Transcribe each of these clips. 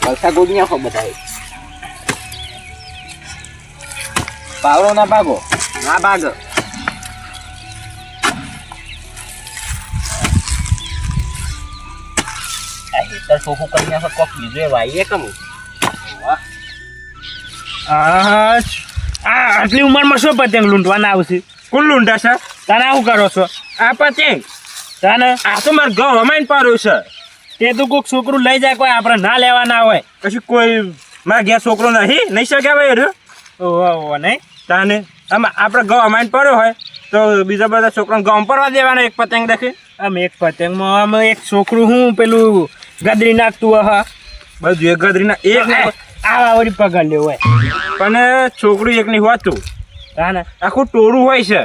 વલસા ગોદી નાખો બધા પાવડો ના ભાગો ના ભાગ ચોખ્ખું કરી નાખો કોક બીજું વાઈએ કમ આટલી ઉંમરમાં શું પતંગ લૂંટવાના આવશે? કોણ લૂંટા છે? તને આવું કરો છો? આ પતંગ તને આ તો મારે ઘઉં અમાઈને પાડ્યું છે. તે તું કોઈક છોકરું લઈ જાય, કોઈ આપણે ના લેવાના હોય. કશું કોઈ મારા ઘેર છોકરો નહીં શકે ભાઈ ઓહો નહીં તાને આમાં આપણે ઘઉં અમાઈને પડ્યો હોય તો બીજા બધા છોકરાને ઘઉં પડવા દેવાના એક પતંગ દેખે. આમ એક પતંગમાં આમ એક છોકરું હું પેલું ગદરી નાખતું હા બધું એક ગદરીના એક આવા વળી પગાર લેવું હોય પણ છોકરું એક નહીં હોતું, તાને આખું ટોળું હોય છે.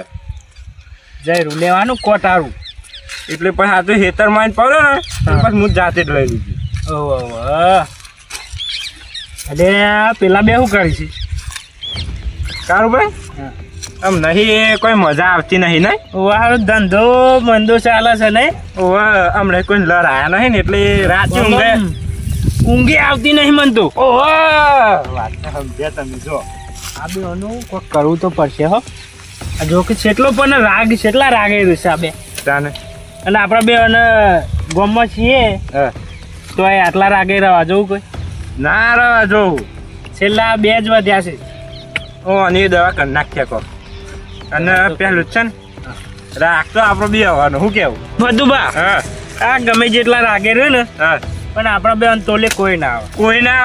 જયરું લેવાનું કોટારું એટલે પછી આ તો હેતર માઇન પડ્યો ને પછી હું જાતે જ લઈ લીધી. ઓહો અરે પેલા બે શું કરી છે કારું ભાઈ આમ નહીં કોઈ મજા આવતી નહીં ને વાહ ધંધો મંદો ચાલે છે નહીં હમણાં કોઈ લડાયા નહીં ને એટલે રાતે ઊંઘે આવતી નહીં મન તો. ઓહો વાત સમજ્યા તમે જો આ બેનું કોઈક કરવું તો પડશે હો. જો કે કેટલો પણ રાગ કેટલા રાગે છે આ બે તાને અને આપણા બે ગામમાં છીએ તો આટલા રાગે રહેવા જવું કોઈ ના રહેવા જોવું છેલ્લા બે જ વધ્યા છે. ઓ અને દવા કરી નાખ્યા કો અને પહેલું જ છે ને રાખતો આપણો બી આવવાનું શું કેવું બધું બા હા આ ગમે જેટલા રાગે રહ્યો ને હા પણ આપણા બે તોલે કોઈ ના આવે કોઈ ના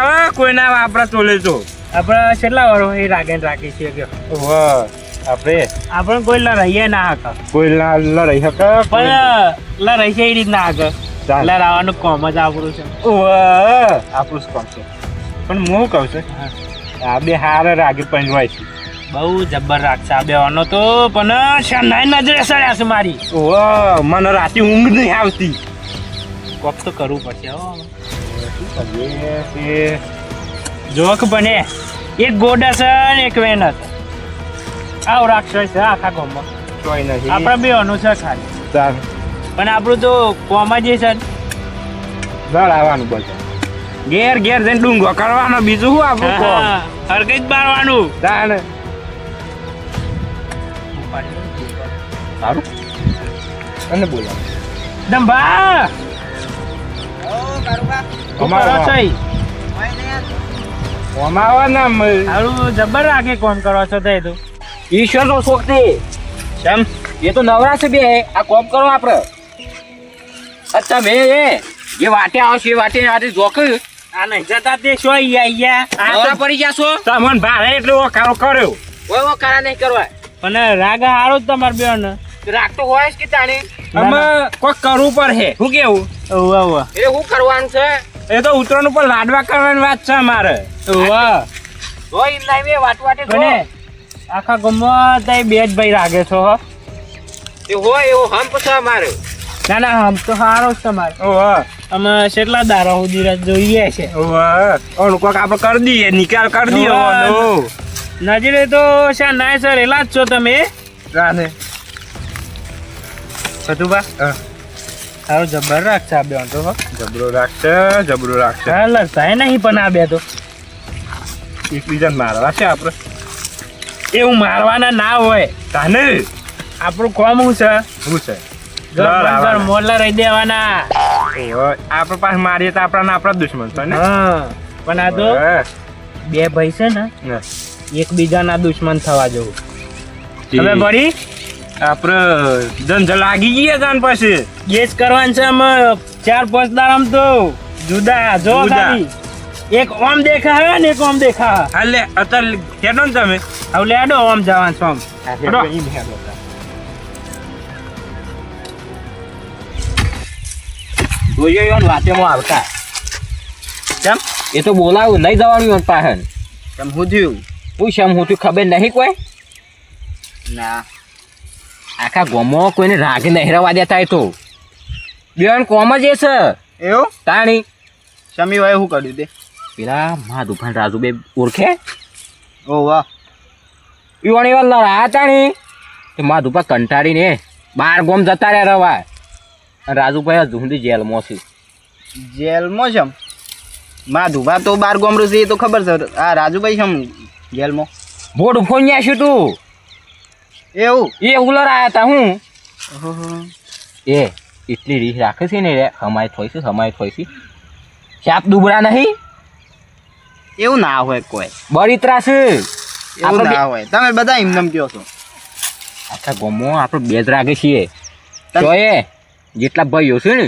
આવે આપણા તોલે તો આપણા કેટલા વાળો એ રાગે રાખી છીએ કે આપણે કોઈ લડાઈએ ના હક કોઈ ના લડાઈ શકે પણ લડાઈ છે એ રીત ના હક લડાવવાનું કોમ જ આપણું છે. આપણું જ કોમ છે પણ હું કહું છું આ બે હારે રાગે પંજવાય છે. બહુ જબર રાખશે આ બેવાનો તો પણ શનાઈ નજરે સડ્યા છે મારી. મને રાતે ઊંઘ નહીં આવતી. કોક તો કરવું પડશે હો. શું જોક બને એક ગોડસ ને એક વેનત આવ રાક્ષસ છે આખા ગામમાં કોઈ નથી આપણા બેવાનું છે ખાલી પણ આપણું તો કોમ જ છે લડાવવાનું બધું ઘેર ઘેર જઈને ડુંગો કરવાનો બીજું શું આપણું કોમ હરકઈ જ બારવાનું તાને સારું અને બોલા દંભા જબર રાખે કોમ કરો છો તે તું ઈશ્વર નો શોખ છે કેમ એ તો નવરા છે બે આ કોમ કરો આપડે તમે જે વાટે આવશે એ વાટે આજે જોક આ નહીં જતા તે શું આ પડી જાશો તમને ભારે એટલે ઓકારો કર્યો કોઈ કારા નહીં કરવા પણ રાગા હારો જ તમારે બે ને રાખતો હોય જ કે તાણે અમે કોઈ કરવું પડે શું કેવું એ શું કરવાનું છે એ તો ઉત્તરાયણ ઉપર લાડવા કરવાની વાત છે અમારે જોઈ લાવી વાટવાટે બને આખા ગામમાં તઈ બે જ ભાઈ રાગે છો હો એ હોય એવો હમ પછી અમારે ના ના આમ તો સારો જ તમારે અમે કેટલા દારા સુધી જોઈએ છે કોઈક આપણે કરી દઈએ નિકાલ કરી દઈએ નજરે તો શા ના સર એલા જ છો તમે રાને સતુભા સારું જબર રાખશે આ બે તો જબરો રાખશે હા લડતા નહીં પણ આ બે તો એકબીજાને મારવા છે આપણે એવું મારવાના ના હોય તાને આપણું કોમ શું છે મોલા રહી દેવાના આપણે પાસે મારીએ તો આપણા દુશ્મન છે ને પણ આ તો બે ભાઈ છે ને એકબીજાના દુશ્મન થવા જવું હવે ભરી આપણે જંજલ લાગી ગયા જાન પછી ગેસ કરવાનું છે અમે 4-5 દાડામાં તો જુદા જો ખાલી એક ઓમ દેખા ને એક ઓમ દેખા હાલે અત્યારે કેડો ને તમે હવે લેડો ઓમ જવાનું છો જોઈએ વાતેમાં આવતા કેમ એ તો બોલાવું લઈ જવાનું પાહન કેમ હું થયું હું ખબર નહીં કોઈ ના આખા ગામમાં કોઈને રાગે નહીં રહેવા દેતા એ તો બેન કોમ જ એ છે એવું તાણી શમી ભાઈ શું કર્યું તે પેલા મા દુકાન રાજુ બે ઓળખે ઓ વાહ ઈવાણી વાર લડા તાણી તે મા દુપા કંટાળીને 12 ગામ જતા રહ્યા રવા રાજુભાઈ હજુ સુધી જેલમાં છે જેલમાં છે માં ધુભા તો બાર ગોમરું છે એ તો ખબર છે. આ રાજુભાઈ છે જેલમાં બોર્ડ ફોન ન્યા તું એવું. એ ઉલર આયા તા હું એ એટલી રીસ રાખે છે ને રે હમાય થોઈ છે શાપ દુબળા નહીં એવું ના હોય કોઈ. બળિત્રા છે એવું ના હોય. તમે બધા એમ કહો છો. આખા ગોમો આપણે બે જ રાગે છીએ તો એ જેટલા ભાઈઓ છે ને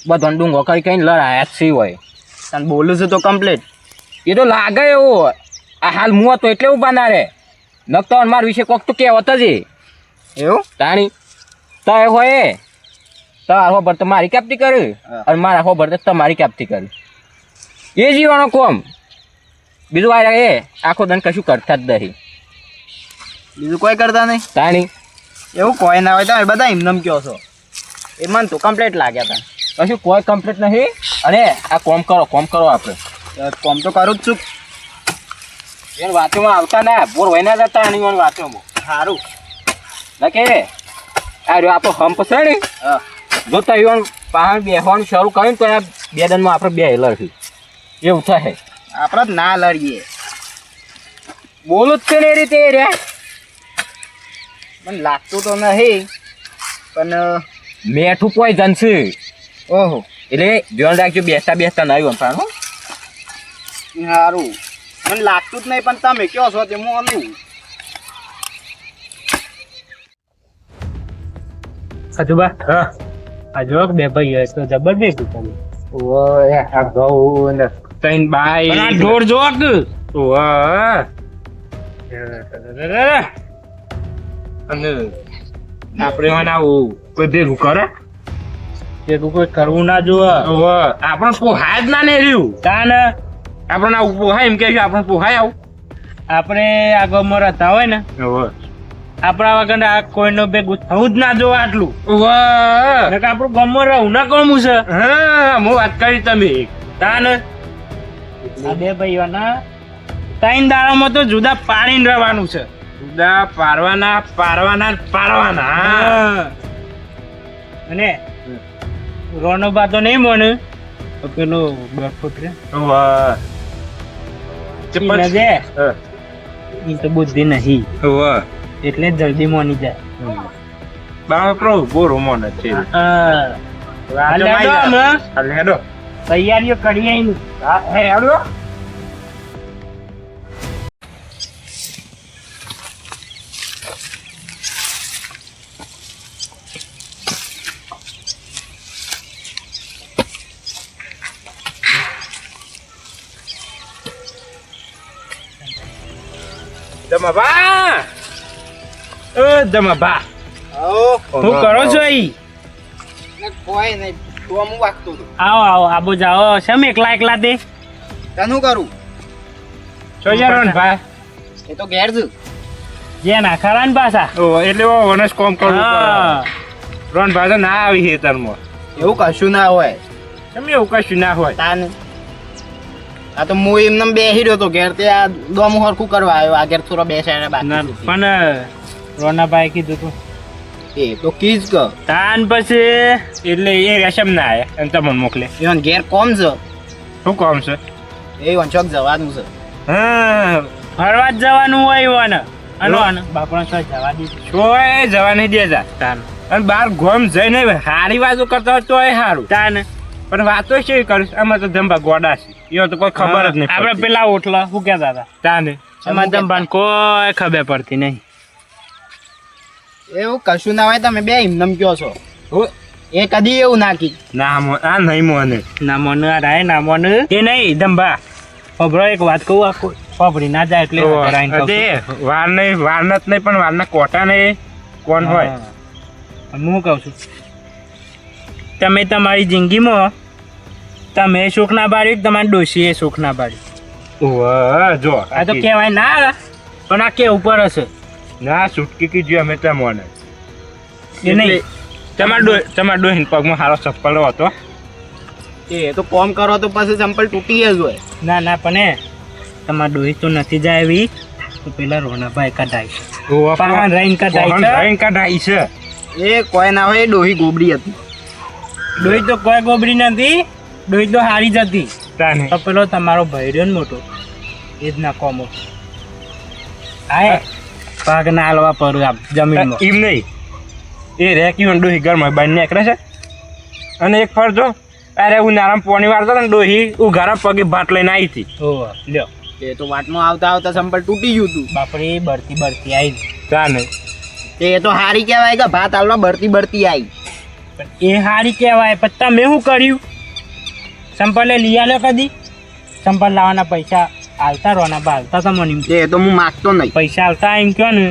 બધા ડુંગો કઈ લડાયા જ છે હોય. તને બોલું છું તો કમ્પ્લીટ. એ તો લાગે એવું આ હાલ હું હતો એટલે ઉભા ના રે નકતો મારા વિશે કોક તો કહેવત જ એવું તાણી તો એ હોય તાર ખબર તો મારી કેપ્ટી કરી અને મારા ખબર તો તમારી કેપ્ટી કરી એ જીવાનો કોમ બીજું આ એ આખો દન કશું કરતા જ નહીં બીજું કોઈ કરતા નહીં. તાણી એવું કોઈ ના હોય. તમે બધા એમ કહો છો. એ મન તો કમ્પ્લીટ લાગ્યા હતા. કશું કોઈ કમ્પ્લીટ નહીં અને આ કોમ કરો આપણે કોમ તો કરું જ છું. એને વાતોમાં આવતા ના બોર વહીના જતા અને એની વાતોમાં સારું ના કે આ રહ્યો આપણો હંપ છે ને જો તો એવું પહાડ બેસવાનું શરૂ કર્યું ને તો આ 2 દનમાં આપણે બે લડશું એવું થાય. આપણે જ ના લડીએ. બોલું જ છે ને એ રીતે રે મને લાગતું તો નહીં પણ મેઠું પોઈઝન છે ઓહો એટલે ધ્યાન રાખજો બેસતા ના આવ્યું પાણું સારું. મને લાગતું જ નહીં પણ તમે કહો છો તે હું અમું. સજુબા આ જો બે ભાઈ તો જબર ભેગું તમે ઓય આ ઘઉં ને તૈન બાઈ આ ઢોર જો કે ઓય અને આપણે આવું કોઈ ભેગું કરે ભેગું કોઈ કરવું ના જોવે આપણે પોહાય જ ના ને રહ્યું તાને આપણને આવું પોહાય એમ કે આપણે પોહાય આવું આપણે આગળ રહેતા હોય ને આપણા વગર આ કોઈનો ભેગું થવું જ ના જોવે આટલું આપણું ગામમાં રહું ના કોમું છે હા હું વાત કરી તમે તાને આ બે ભાઈઓના 3 દાડામાં તો જુદા પાડીને રહેવાનું છે. જુદા પારવાના અને રોનો બા તો નહીં મને તો પેલો બેફૂટ રે ઈ તો બુદ્ધિ નહીં એટલે જલ્દી મોની જાય. બાપરો બોરો મોન છે તૈયારીઓ કરીએ હેડો દમાબા હું કરો છો ઈ કોઈ નહીં. તું અમું વાગતું હતું. આવો આબુ જાઓ શેમ એકલા તે તને કરું ભાઈ એ તો ઘેર છું. જે ના ખરા ને પાછા એટલે વનસ કોમ કરવું રોન ભાઈ ના આવી ખેતરમાં એવું કશું ના હોય. તમે એવું કશું ના હોય તાને આ તો હું એમને બેસી રહ્યો તો ઘેર તે આ દોમું હરખું કરવા આવ્યો. આ ઘેર થોડો બેસાડે બાકી પણ રોનાભાઈ કીધું તું એ તો કીજ કે તાન પછી એટલે એ રેશમ ના આયા અને તમને મોકલે એવન ઘેર કોમ છે. શું કામ છે એ વંચોક જવાનું છે. હા ફરવા જ જવાનું હોય એવાને અને બાપડા તો જવા દીધું છોય જવા નહીં દેતા તાન અને બાર ગોમ જઈને હારી વાતો કરતા હોય તોય સારું તાન પણ વાતો છે કરીશ આમાં તો ધંબા ગોડા છે એ તો કોઈ ખબર જ નહીં આપણે પેલા ઓટલા શું કહેતા હતા તાને એમાં ધંબાને કોઈ ખબર પડતી નહીં. એવું કશું ના હોય. તમે બે એમને કહો છો. એ કદી એવું નાખી ના આ નહીં મોને ના મન રાય ના મન એ નહીં ધંબા ખબર એક વાત કહું આખું ખબરી ના જાય એટલે વાર નહીં વારના જ નહીં પણ વારના કોટા નહીં કોણ હોય હું કહું છું તમે તમારી જિંદગીમાં તમે સુખ ના બાળ્યું તમારી ડોશીએ સુખ ના બાળ્યું જો આ તો કહેવાય ના પણ આ કે ઉપર હશે ના છૂટકી કીધું અમે ત્યાં મોને એ નહીં તમારા ડોહીન પગમાં સારો ચપ્પલ હતો એ તો કોમ કરો તો પછી ચંપલ તૂટી જ હોય. ના ના પણ એ તમારા ડોહી તો નથી જાય એવી તો પેલા રોનાભાઈ કઢાઈ છે પાવન રહીને કઢાઈ છે એ કોઈ ના હોય. ડોહી ગોબડી હતી. ડોહી તો કોઈ ગોબરી નથી ડોહી તો હારી જ હતી તાને તો પેલો તમારો ભાઈ રહ્યો ને મોટો એ જ ના કોમો હા ભાગ ના હાલવા પડું આમ જમીનમાં એમ નહીં એ રેક્યુ ડોહી ઘરમાં બહાર નીકળે છે અને એક ફરજો અરે ઉનાળામાં પાણી વાળતો ને ડોહી ઉઘારા પગે ભાત લઈને આવી હતી ઓહો લ્યો એ તો વાટમાં આવતા આવતા સંપલ તૂટી ગયું તું. બાપરે બળતી બળતી આવી તાને એ તો હારી કહેવાય કે ભાત હાલવા બળતી આવી. પણ એ હારી કહેવાય પણ તમે શું કર્યું સંપલે લઈ આલ્યો કદી સંપલ લાવવાના પૈસા હાલતા રોના બા હાલતા તો મને એ તો હું માગતો નહીં. પૈસા હાલતા એમ કહો ને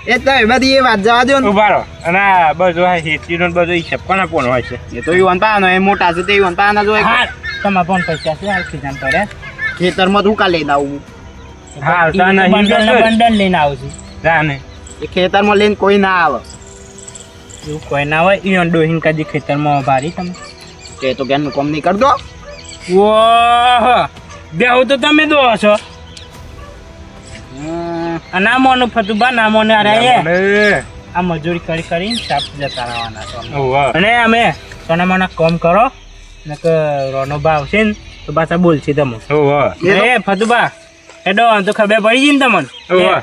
એ તો એ બધી એ વાત જવા દો ને. ઉભા રહો અને આ બધું આ હેતીનો બધો હિસાબ કોના કોનો હોય છે એ તો ઈવન પાવાનો એ મોટા છે તે ઈવન પાવાના જ હોય. હા તમારા પણ પૈસા છે હાલ ખીજાન પડે ખેતરમાં તું કા લઈને આવું? હા હાલતા નહીં બંડલ લઈને આવું છું તાને એ ખેતરમાં લઈને કોઈ ના આવે. એવું કોઈ ના હોય ઈવન ડોહીન કદી ખેતરમાં ભારી તમે એ તો ઘરનું કામ નહીં કરતો. ઓહો બેહુ તો તમે દો છો અને આ મોનું ફતુબા ના મોને અરે મને આ મજૂરી કરી કરીને સાપ જતા રહેવાના છો અમે. ઓવા અને અમે સોના મોના કામ કરો ને કે રોનો ભાવ છે ને તો પાછા બોલશે તમે ઓવા એ ફતુબા હેડો તો ખબર પડી ગઈ ને તમને ઓવા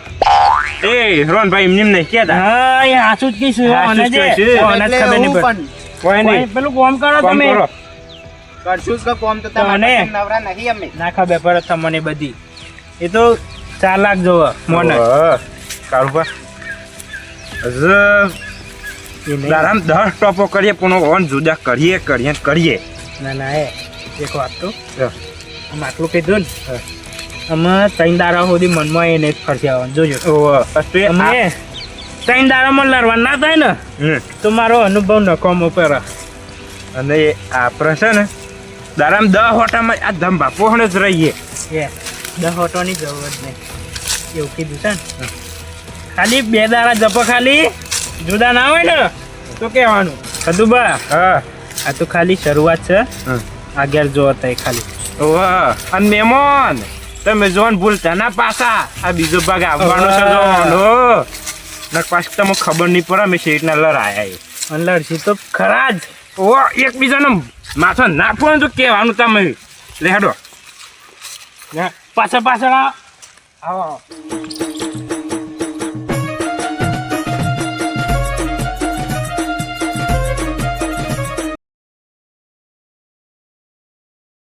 એ રોનભાઈ એમને નહીં કહેતા હા એ હાચું જ કહીશું હાચું અને જ જે કહીશું. ઓને જ એટલે ખબર નહીં હું પડે. પણ કોઈ નહીં પેલું કામ કરો કામ તમે કરો કરશું જ કે કામ તો તો તમારે ને. નવરા નહીં અમે. ના ખબર પડે તમને બધી એ તો 4 લાખ જોવો મોને કારુબા એ નહીં. આરામ 10 ટોપો કરીએ પણ ઓન જુદા કરીએ કરીએ ને કરીએ ના ના એ એક વાત તો હા. આમ આટલું કીધું ને અમે 3 દાડા સુધી મનમાં એને જ ફરતી આવવાનું જોજો ઓવા પછી અમે 3 દાડામાં લડવા ના થાય ને તો મારો અનુભવ નકામો પર અને આપણે છે ને દારામ 10 હોટામાં આ ધંભા પોહણ જ રહીએ એ 10 ઓટોની જરૂર જ નહીં એવું કીધું છે ને ખાલી 2 દાડા જપો ખાલી જુદા ના હોય ને તો કહેવાનું કદું બા હા આ તો ખાલી શરૂઆત છે આગળ જો હતા ખાલી ઓવા અને મહેમાન તમે જોન ભૂલતા ના પાછા આ બીજો ભાગ આવવાનો છે જોવાનો ને પાછું તમને ખબર નહીં પડે અમે શેઠના લડાયા એ અને લડશી તો ખરા જ ઓ એકબીજાને માથા નાખો ને તો કહેવાનું તમે લેડો પાછળ પાછળ આવો